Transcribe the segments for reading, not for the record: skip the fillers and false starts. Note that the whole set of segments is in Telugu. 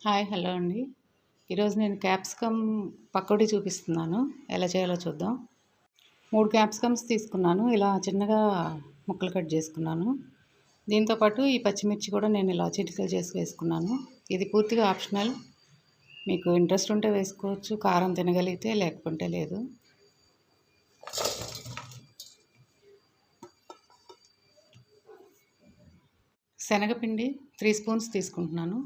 హాయ్ హలో అండి. ఈరోజు నేను క్యాప్సికమ్ పకోడీ చూపిస్తున్నాను. ఎలా చేయాలో చూద్దాం. 3 క్యాప్సికమ్స్ తీసుకున్నాను. ఇలా చిన్నగా ముక్కలు కట్ చేసుకున్నాను. దీంతోపాటు ఈ పచ్చిమిర్చి కూడా నేను ఇలా చిటికలు చేసి వేసుకున్నాను. ఇది పూర్తిగా ఆప్షనల్. మీకు ఇంట్రెస్ట్ ఉంటే వేసుకోవచ్చు, కారం తినగలిగితే, లేకుంటే లేదు. శనగపిండి 3 స్పూన్స్ తీసుకుంటున్నాను.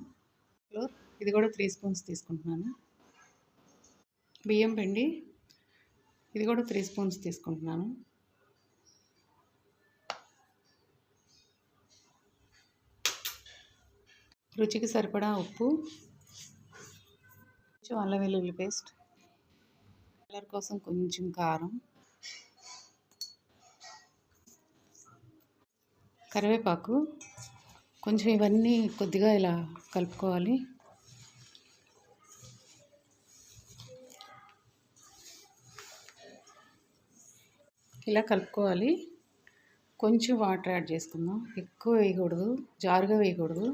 ఇది కూడా 3 స్పూన్స్ తీసుకుంటున్నాను. బియ్యం పిండి ఇది కూడా 3 స్పూన్స్ తీసుకుంటున్నాను. రుచికి సరిపడా ఉప్పు, కొంచెం అల్లం వెల్లుల్లి పేస్ట్, కలర్ కోసం కొంచెం కారం, కరివేపాకు కొంచెం. ఇవన్నీ కొద్దిగా ఇలా కలుపుకోవాలి. ఇలా కలుపుకోవాలి. కొంచెం వాటర్ యాడ్ చేసుకుందాం. ఎక్కువ వేయకూడదు, జారుగా వేయకూడదు,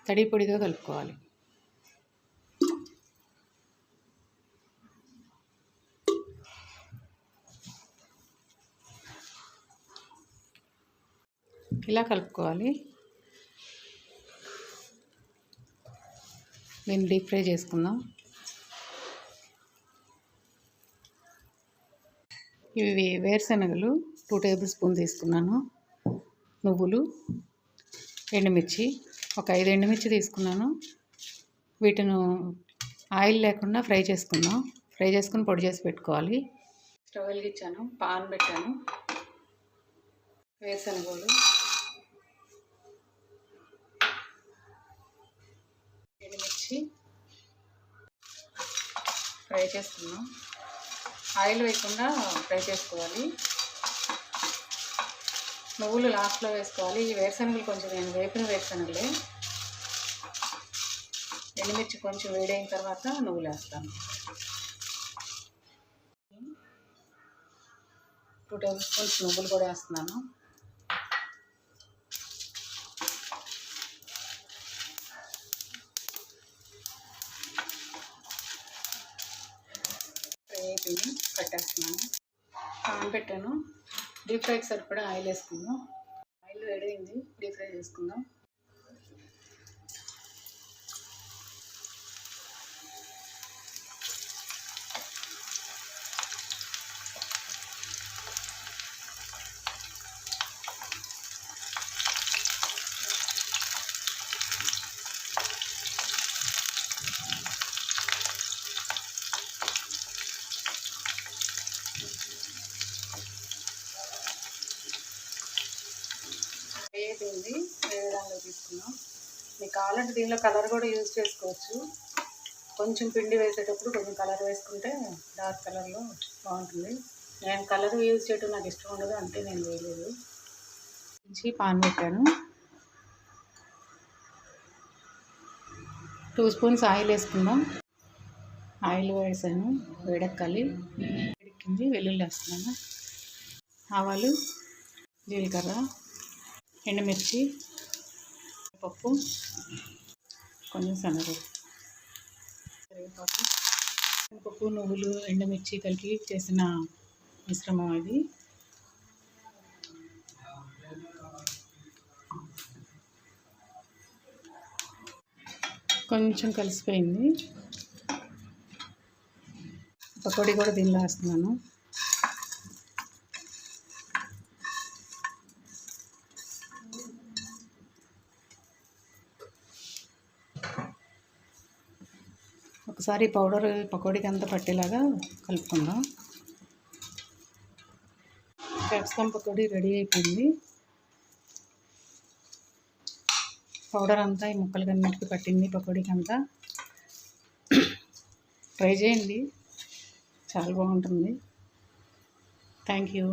తడి పొడిగా కలుపుకోవాలి. ఇలా కలుపుకోవాలి. దీన్ని డీప్ ఫ్రై చేసుకుందాం. ఇవి వేరుశనగలు 2 టేబుల్ స్పూన్ తీసుకున్నాను. నువ్వులు, ఎండుమిర్చి ఒక 5 ఎండుమిర్చి తీసుకున్నాను. వీటిని ఆయిల్ లేకుండా ఫ్రై చేసుకుందాం. ఫ్రై చేసుకుని పొడి చేసి పెట్టుకోవాలి. స్టవ్ వెలిగించాను, పాన్ పెట్టాను. వేరుశనగలు, ఎండుమిర్చి ఫ్రై చేసుకుందాం. ఆయిల్ వేయకుండా ఫ్రై చేసుకోవాలి. నువ్వులు లాస్ట్లో వేసుకోవాలి. ఈ వేరుశనగలు కొంచెం నేను వేపిన వేరుశనగలే. ఎండుమిర్చి కొంచెం వేడైన తర్వాత నువ్వులు వేస్తాను. 2 టేబుల్ స్పూన్స్ నువ్వులు కూడా వేస్తున్నాను. వేపి కట్టేస్తున్నాను. పాన్ పెట్టాను. డీప్ ఫ్రైకి సరిపడా ఆయిల్ వేసుకుందాం. ఆయిల్ వేడైంది, డీప్ ఫ్రై చేసుకుందాం. వేయింది, వేరే దానిలో తీసుకున్నాం. మీకు కావాలంటే దీనిలో కలర్ కూడా యూజ్ చేసుకోవచ్చు. కొంచెం పిండి వేసేటప్పుడు కొంచెం కలర్ వేసుకుంటే డార్క్ కలర్లో బాగుంటుంది. నేను కలర్ యూజ్ చేయడం నాకు ఇష్టం ఉండదు, అంటే నేను వేయలేదు. పాన్ పెట్టాను. 2 స్పూన్స్ ఆయిల్ వేసుకుందాం. ఆయిల్ వేసాను, వేడెక్కాలి. వేడెక్కింది. వెల్లుల్లి వేస్తున్నాను. ఆవాలు, జీలకర్ర, ఎండుమిర్చి, పప్పు, కొంచెం శనగపప్పు, కరివేపాకు, శనగపప్పు, నువ్వులు, ఎండుమిర్చి కలిపి చేసిన మిశ్రమం ఇది. కొంచెం కలిసిపోయింది. పకోడీ కూడా దీనిలో వేస్తున్నాను. ఒకసారి పౌడర్ పకోడీకి అంతా పట్టేలాగా కలుపుకుందాం. క్యాప్సికమ్ పకోడీ రెడీ అయిపోయింది. పౌడర్ అంతా ఈ ముక్కలకి అన్నిటికీ పట్టింది, పకోడీకి అంతా. ట్రై చేయండి, చాలా బాగుంటుంది. Thank you.